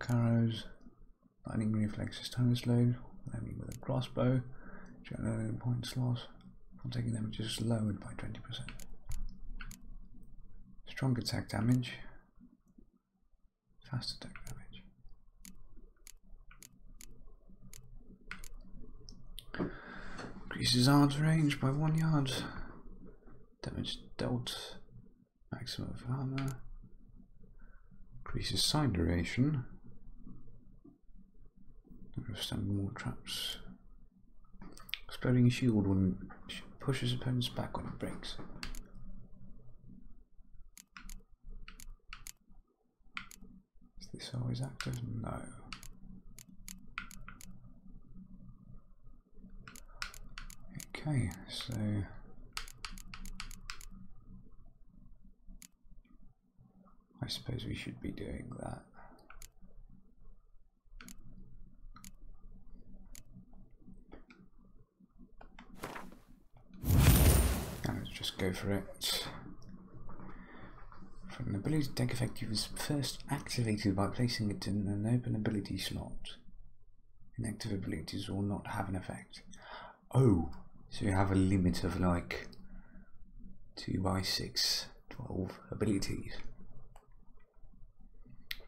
arc arrows, lightning reflexes, tonus load, aiming with a crossbow, general points loss, while taking damage is lowered by 20%. Strong attack damage, fast attack damage. Increases arms range by 1 yard. Damage dealt, maximum of armor. Increases side duration. Withstand more traps. Exploding shield when pushes opponents back when it breaks. Is this always active? No. Okay, so I suppose we should be doing that. Now let's just go for it. From an ability to take effect, it was first activated by placing it in an open ability slot. Inactive abilities will not have an effect. Oh, so you have a limit of like 2 by 6, 12 abilities.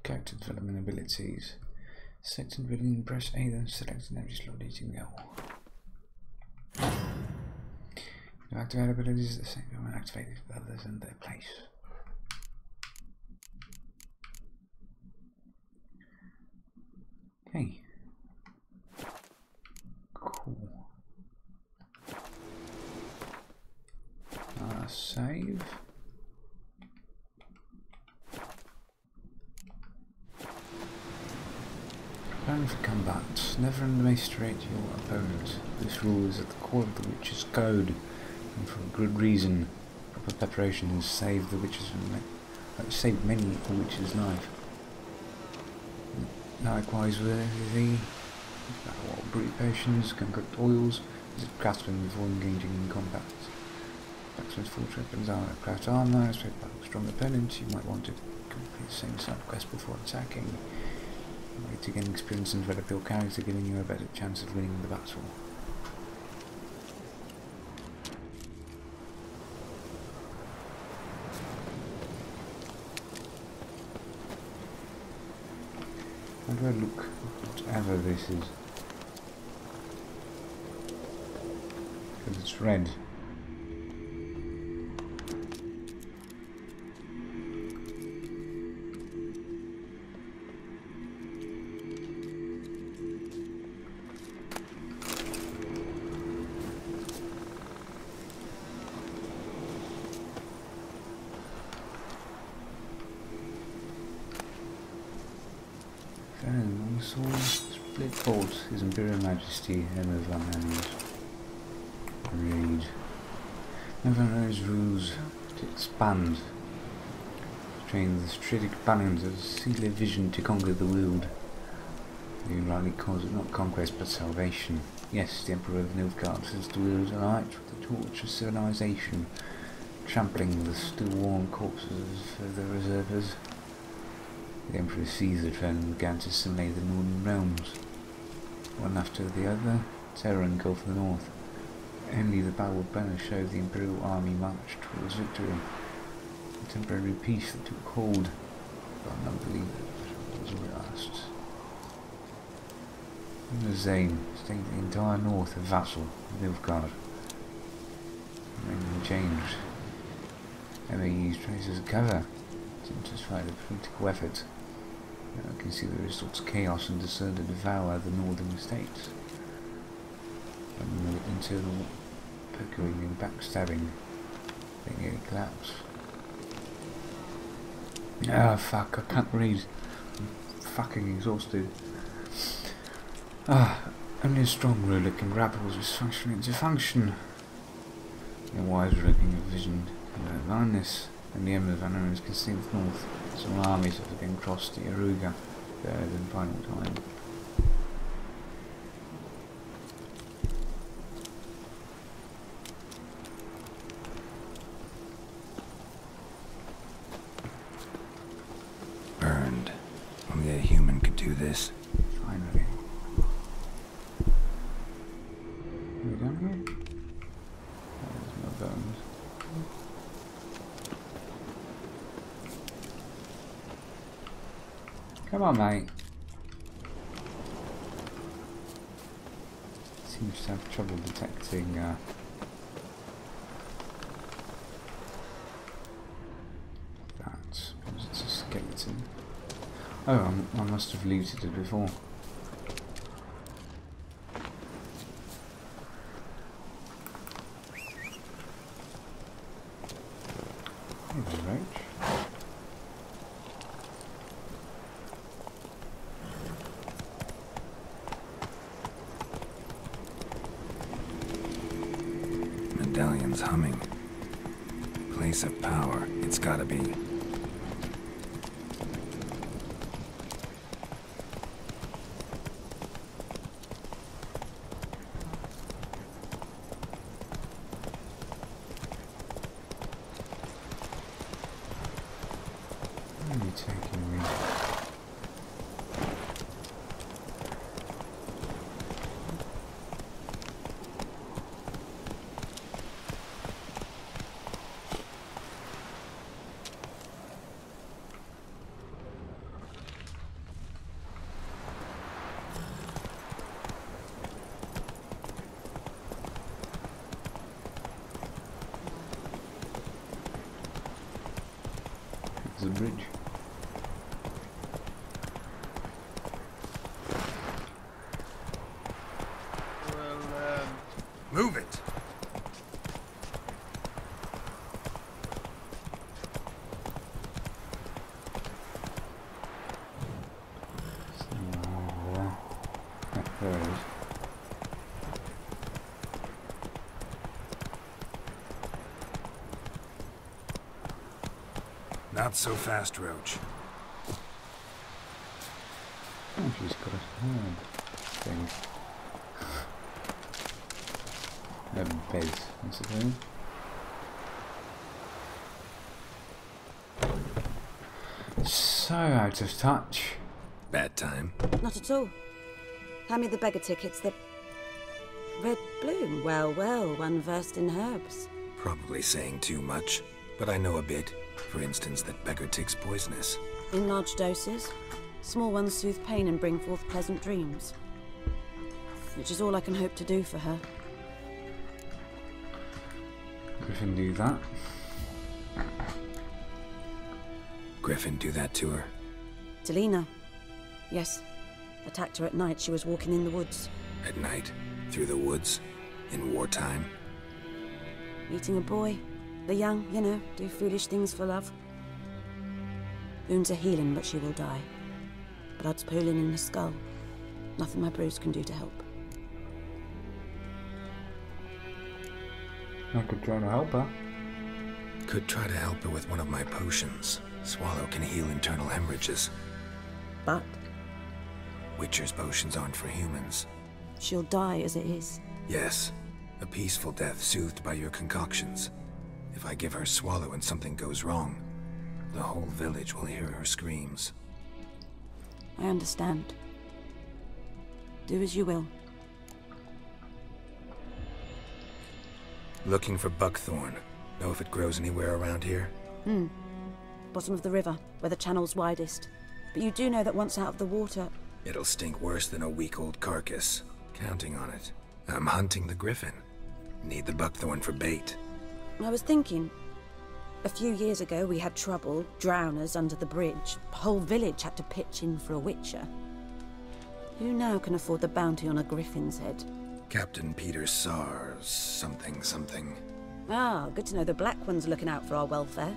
Character development abilities. Select an ability and press A, then select an energy slot using L. To activate abilities at the same time when activated with others in their place. Okay. Cool. Save. Preparing for combat. Never underestimate your opponent. This rule is at the core of the Witch's Code, and for a good reason. Proper preparation has saved the witches from saved many a witch's life. Likewise with the brute potions, concoct oils, craftsmen before engaging in combat. Blacksmith's full weapons are craft armor, especially by strong opponents. You might want to complete the same sub quest before attacking. A way to gain experience and develop your character, giving you a better chance of winning the battle. How do I look? Whatever this is. Because it's red. Split Fault, His Imperial Majesty, Emma Van Annes. Read. Emma Van Annes rules to expand. Train the strategic balance of singular vision to conquer the world. They rightly calls it not conquest but salvation. Yes, the Emperor of Nilfgaard says the world alight with the torch of civilization, trampling the still-warm corpses of the reservers. The Emperor seized the throne and began to assimilate the northern realms. One after the other, terror engulfed the north. Only the battled banner showed the Imperial army marched towards victory. A temporary peace that took hold, but none believed it was all last. Emma Zane stayed the entire north a vassal of Nilfgaard. Nothing changed. Emma used trains as a cover to intensify the political effort. I can see the results: chaos and disorder devour the northern states. And the internal bickering and backstabbing, they nearly collapse. Ah, fuck, I can't read. I'm fucking exhausted. Only a strong ruler can grapple dysfunction into function. A wise looking of vision and blindness, and the Emperor Van Annes can see the north. Some armies have again crossed the Aruga, third and final time. Burned. Only a human could do this. Finally. Are we down here? There's no bones. Come on, mate. Seems to have trouble detecting that. Because it's a skeleton. Oh, I must have looted it before. There's a roach. Medallion's humming. Place of power, it's gotta be. Where are you taking me? There's a bridge. Move it! There it is. Not so fast, Roach. Oh, she's got a herb thing. A base, I suppose. So out of touch. Bad time. Not at all. Hand me the beggar tickets. The red bloom. Well, well, one versed in herbs. Probably saying too much, but I know a bit. For instance, that beggar tick's poisonous. In large doses. Small ones soothe pain and bring forth pleasant dreams. Which is all I can hope to do for her. Griffin do that. Griffin do that to her? Delina. Yes. Attacked her at night. She was walking in the woods. At night? Through the woods? In wartime? Meeting a boy. The young, you know, do foolish things for love. Wounds are healing, but she will die. Blood's pooling in the skull. Nothing my bruise can do to help. I could try to help her. Could try to help her with one of my potions. Swallow can heal internal hemorrhages. But Witcher's potions aren't for humans. she'll die as it is. Yes, a peaceful death soothed by your concoctions. If I give her Swallow and something goes wrong, the whole village will hear her screams. I understand. Do as you will. Looking for buckthorn. Know if it grows anywhere around here? Bottom of the river, where the channel's widest. But you do know that once out of the water... It'll stink worse than a week-old carcass. Counting on it. I'm hunting the griffin. Need the buckthorn for bait. I was thinking... A few years ago we had trouble, drowners under the bridge. The whole village had to pitch in for a witcher. Who now can afford the bounty on a griffin's head? Captain Peter Sars, something. Ah, good to know the Black One's looking out for our welfare.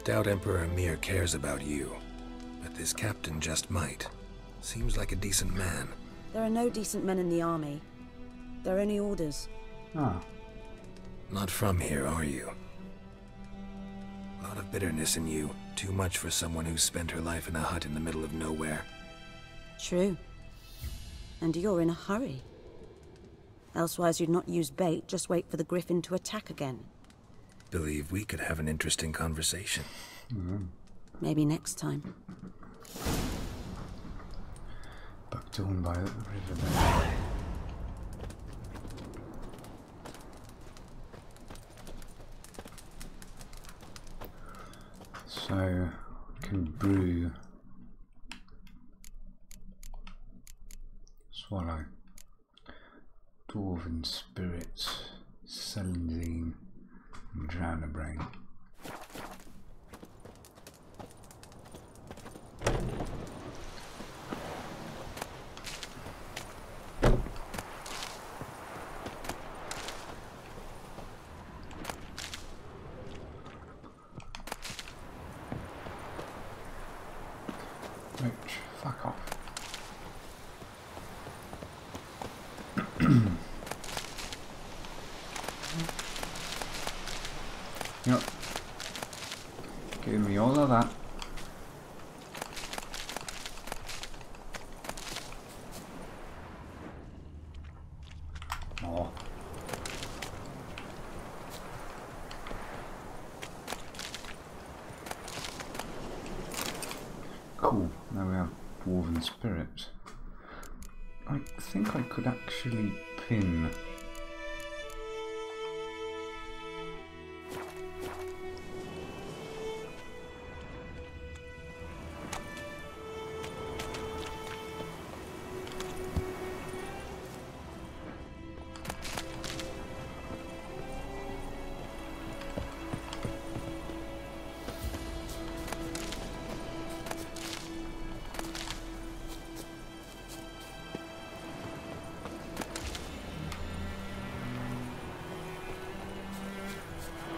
Doubt Emperor Emir cares about you, but this captain just might. Seems like a decent man. There are no decent men in the army. There are only orders. Ah. Not from here, are you? A lot of bitterness in you. Too much for someone who spent her life in a hut in the middle of nowhere. True. And you're in a hurry. Elsewise you'd not use bait, just wait for the griffin to attack again. believe we could have an interesting conversation. Maybe next time. Buckthorn by the riverbed. So, I can brew swallow, dwarven spirits, celandine, and drowner brain. Fuck off. Yep. Give me all of that. Oh. Cool. Now we have dwarven spirits. I think I could actually pin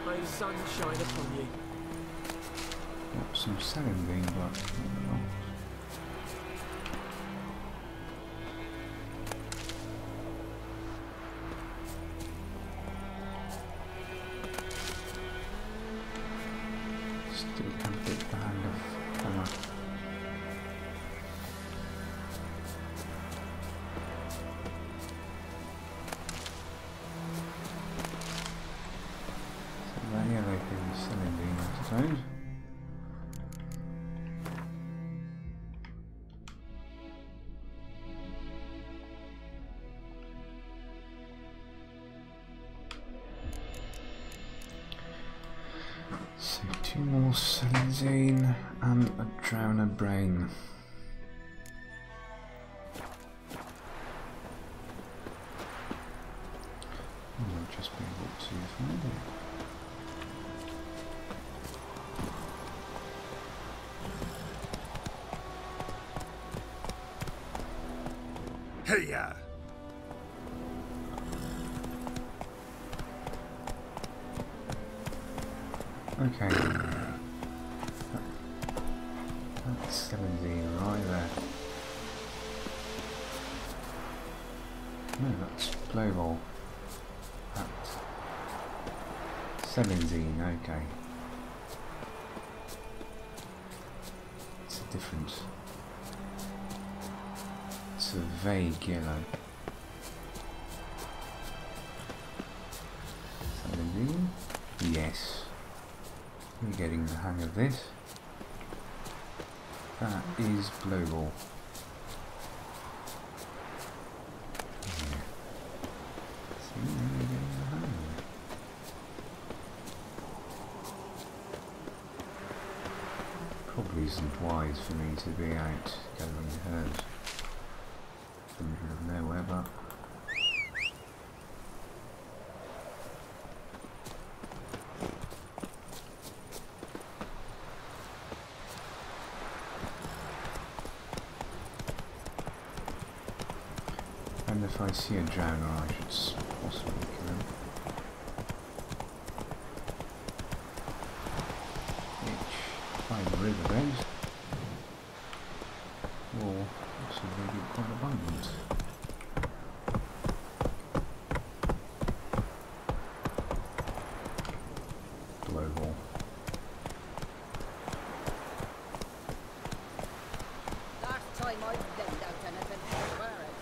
May the sun shine upon you. got some celandine block. Still can't get the hang of hammer. Yeah, they can celandine, I suppose. So 2 more celandine and a drowner brain. I'll just be able to find it. Hey-ya! Okay. That's celandine right there. No, that's global. That's celandine, okay. It's a difference. It's a vague yellow. Celandine? Yes. We're getting the hang of this. That is global. Yeah. See, now we're getting the hang of it. Probably isn't wise for me to be out gathering herbs from the middle of nowhere, but and if I see a drowner, I should possibly kill him. Which, by the riverbed, will possibly be quite abundant. Global. Last time I laid out anything, I swear it.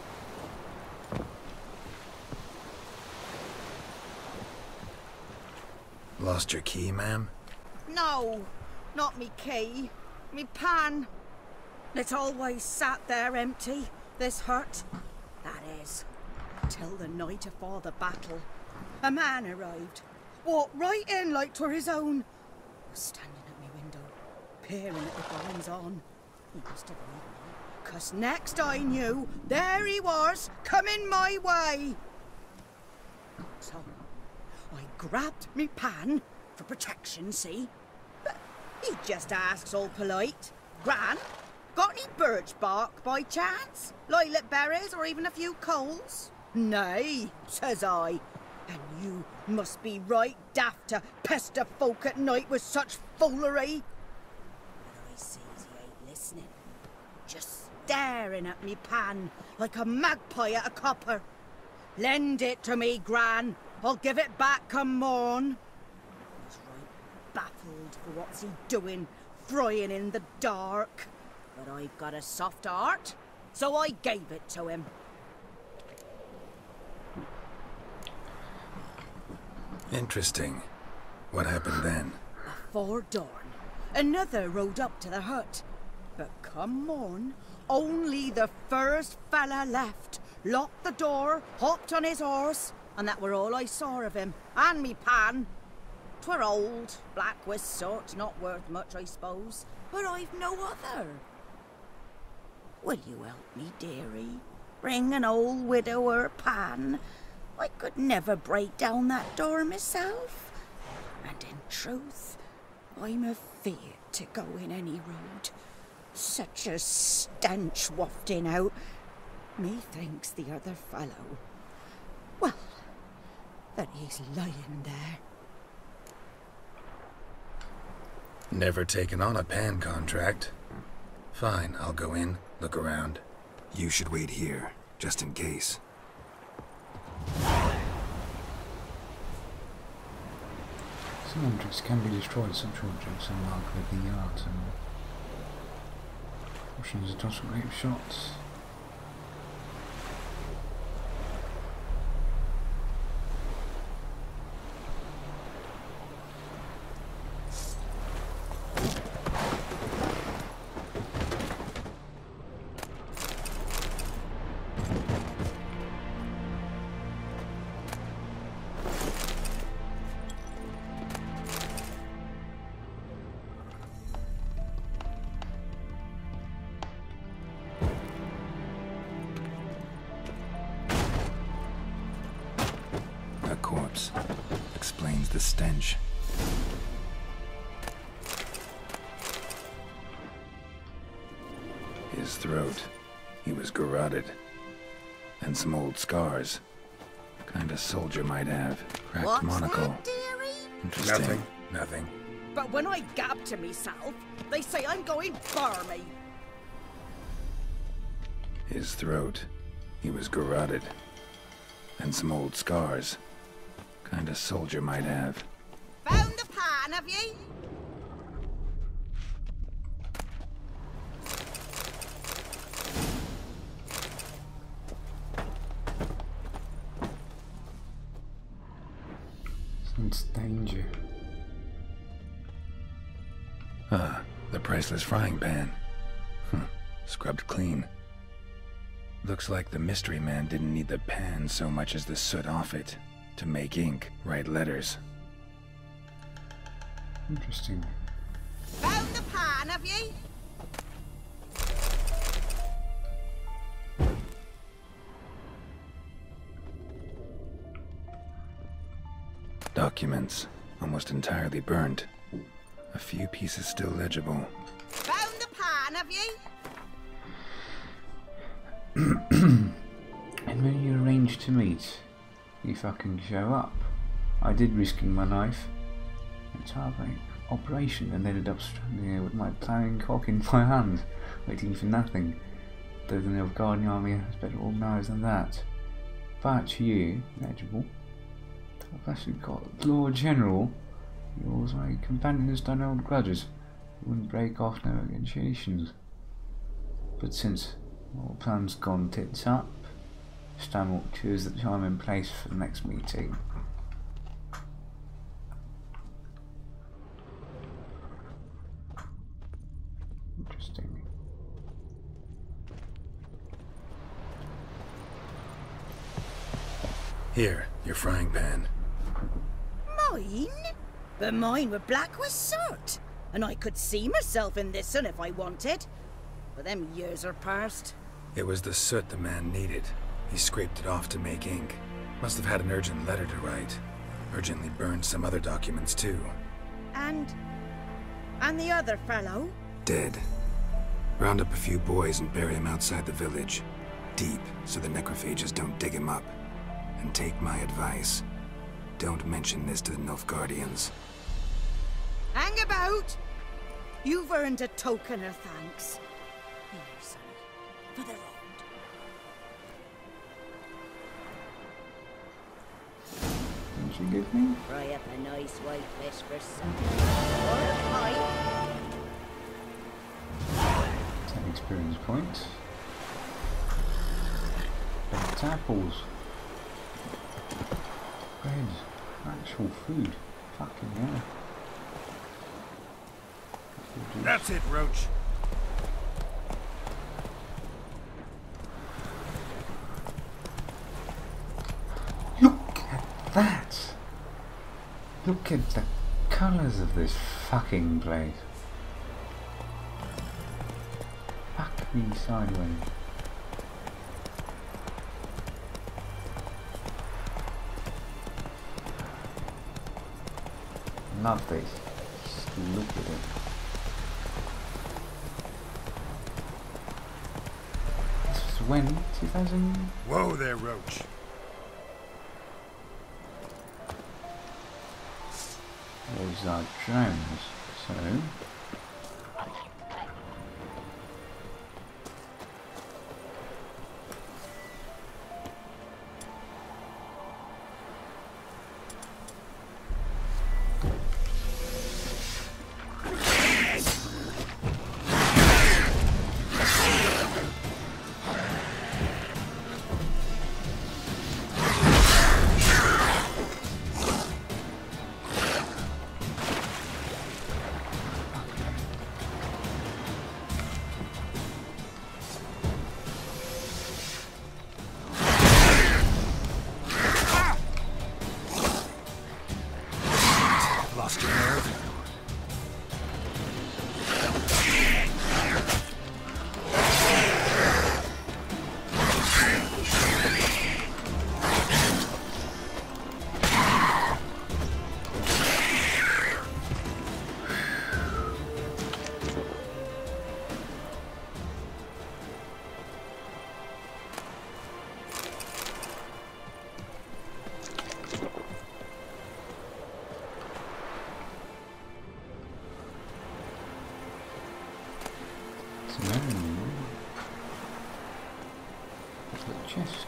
Lost your key, ma'am? No, not me key. Me pan. It always sat there empty, this hut. That is, till the night afore the battle. A man arrived, walked right in like 'twere his own. Was standing at me window, peering at the goings on. He must have known me, 'cause next I knew, there he was, coming my way. So, I grabbed me pan, for protection, see? But he just asks all polite, Gran, got any birch bark by chance? Lilac berries or even a few coals? Nay, says I. And you must be right daft to pester folk at night with such foolery. But I sees he ain't listening. Just staring at me pan like a magpie at a copper. Lend it to me, Gran. I'll give it back come morn. He's right baffled for what's he doing, frying in the dark. But I've got a soft heart, so I gave it to him. Interesting. What happened then? Afore dawn, another rode up to the hut. But come morn, only the first fella left, locked the door, hopped on his horse, and that were all I saw of him, and me pan. 'Twere old, black with soot, not worth much, I suppose, but I've no other. Will you help me, dearie? Bring an old widower pan. I could never break down that door myself. And in truth, I'm afeard to go in any road. Such a stench wafting out. Methinks the other fellow, well, that he's lying there. Never taken on a pan contract. Fine, I'll go in, look around. You should wait here, just in case. Some objects can be destroyed. Such objects are marked with the art and portions of toss grape shots. Corpse. Explains the stench. His throat. He was garroted. And some old scars. Kind of soldier might have. Cracked What's monocle. that, dearie? Interesting. Nothing. But when I gab to myself, they say I'm going barmy. His throat. He was garroted. And some old scars. Kind of soldier might have. Found the pan, have ye? Sense danger. Ah, the priceless frying pan. Scrubbed clean. Looks like the mystery man didn't need the pan so much as the soot off it. To make ink, write letters. Interesting. Found the pan, have ye? Documents, almost entirely burnt. A few pieces still legible. Found the pan, have ye? And when you arranged to meet, you fucking show up. I did risking my knife. Entire operation and ended up standing there with my ploughing cock in my hand, waiting for nothing. Though the Nilfgaardian army is better organised than that. But you, legible, I've actually got Lord General. Yours, my companions don't hold grudges. You wouldn't break off no negotiations. But since all plans gone tits up, Stamwalk choose the time and place for the next meeting. Interesting. Here, your frying pan. Mine? But mine were black with soot. And I could see myself in this one if I wanted. But them years are past. It was the soot the man needed. He scraped it off to make ink. Must have had an urgent letter to write. Urgently burned some other documents too. And the other fellow? Dead. Round up a few boys and bury him outside the village. Deep, so the necrophages don't dig him up. And take my advice. Don't mention this to the Nilfgaardians. Hang about! You've earned a token of thanks. Here, sonny, for the road. What did you give me? Fry up a nice white fish for supper. Or a pie. 10 experience points. Baked apples. Bread. Actual food. Fucking hell. That's it, Roach. Look at that! Look at the colours of this fucking place. Fuck me sideways. Love this. Just look at it. This was when? 2000? Whoa there, Roach. Those are drones, so... Lost your nerve? The chest.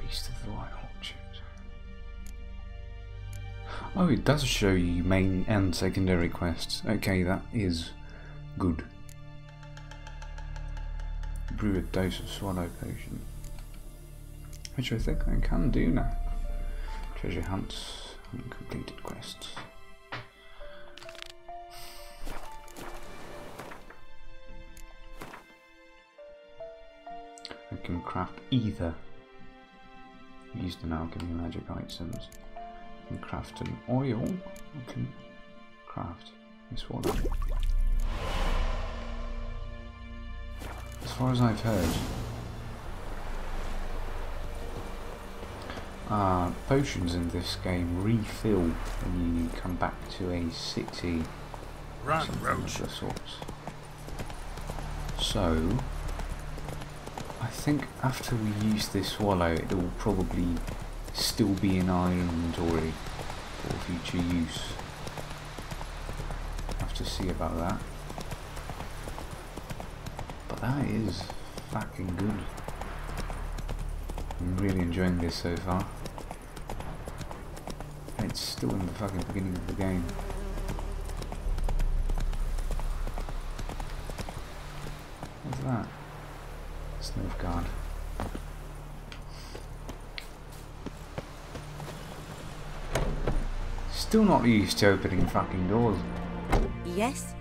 Beast of the White Orchard. Oh, it does show you main and secondary quests. Okay, that is good. Brew a dose of swallow potion, which I think I can do now. Treasure hunts, uncompleted quests. I can craft either. Use the alchemy magic items. I can craft an oil. I can craft a swallow. As far as I've heard, potions in this game refill when you come back to a city. Run, Roach. Of the sorts. So, I think after we use this swallow, it will probably still be in our inventory for future use. Have to see about that. That is fucking good. I'm really enjoying this so far. And it's still in the fucking beginning of the game. What's that? Snuff guard. Still not used to opening fucking doors. Yes?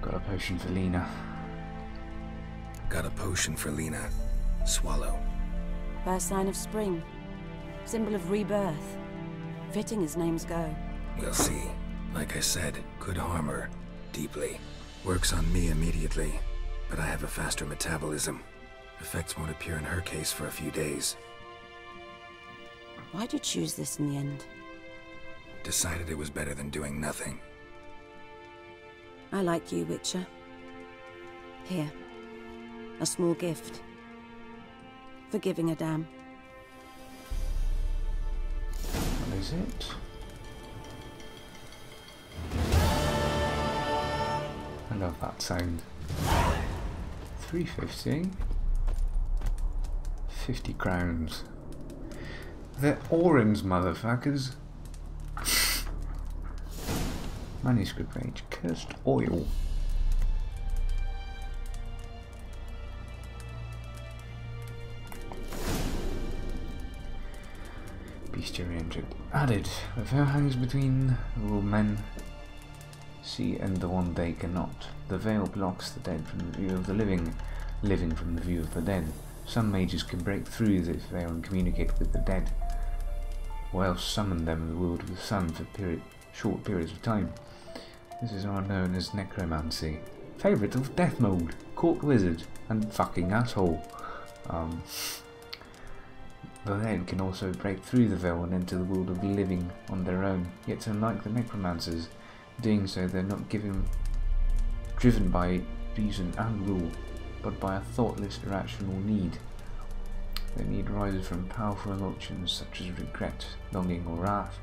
Got a potion for Lena. Got a potion for Lena. Swallow. First sign of spring. Symbol of rebirth. Fitting as names go. We'll see. Like I said, could harm her. Deeply. Works on me immediately. But I have a faster metabolism. Effects won't appear in her case for a few days. Why'd you choose this in the end? Decided it was better than doing nothing. I like you, Witcher. Here. A small gift. For giving a damn. What is it? I love that sound. 350. 50 crowns. They're orange, motherfuckers. Manuscript page. Cursed oil. Bestiary engine. Added. The veil hangs between the men see and the one they cannot. The veil blocks the dead from the view of the living, living from the view of the dead. Some mages can break through this veil and communicate with the dead, or else summon them in the world of the sun for short periods of time. This is now known as necromancy. Favourite of death mode, court wizard, and fucking asshole. The dead can also break through the veil and enter the world of the living on their own, yet unlike the necromancers, doing so they're not driven by reason and rule, but by a thoughtless, irrational need. Their need arises from powerful emotions such as regret, longing or wrath.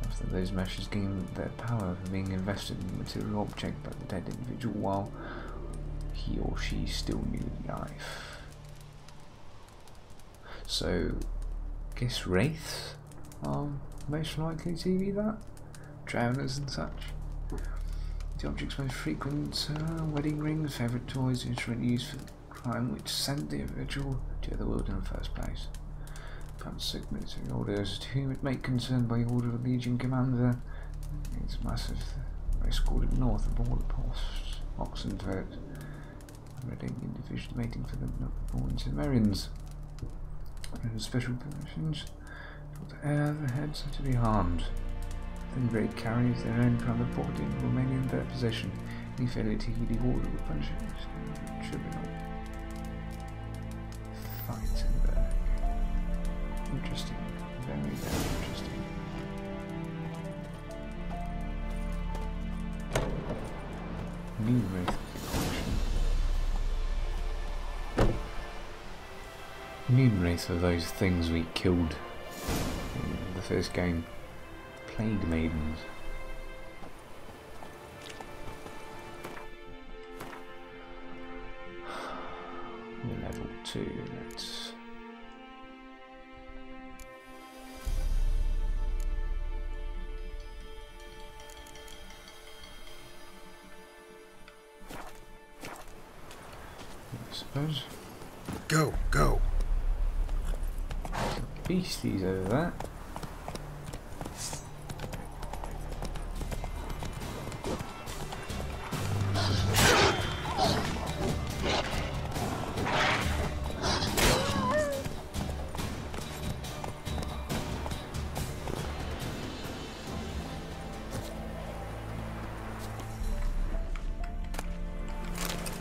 After those emotions gain their power from being invested in a material object by the dead individual while he or she still knew life. So, guess wraiths are most likely to be that? Drowners and such. The objects most frequent wedding rings, favourite toys, instrument used for crime which sent the individual to the world in the first place. Perhaps sick military orders to whom it may concern by order of the Legion Commander. It's massive. Escorted north of border posts, oxen to it. Reading individual mating for them not born Cimmerians. And special permissions for the air, the heads are to be harmed. Then raid carries their own private property and will remain in their possession. Any failure to heed the order will punish it. Tribunal. Fightenberg. Interesting. Very, very interesting. New wraith collection. New wraiths are those things we killed in the first game. Plague Maidens. We're level 2, let's... I suppose. Go, go! Beasties over there.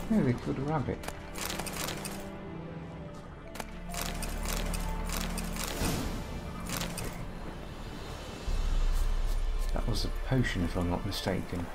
Yeah, they killed a rabbit. That was a potion, if I'm not mistaken.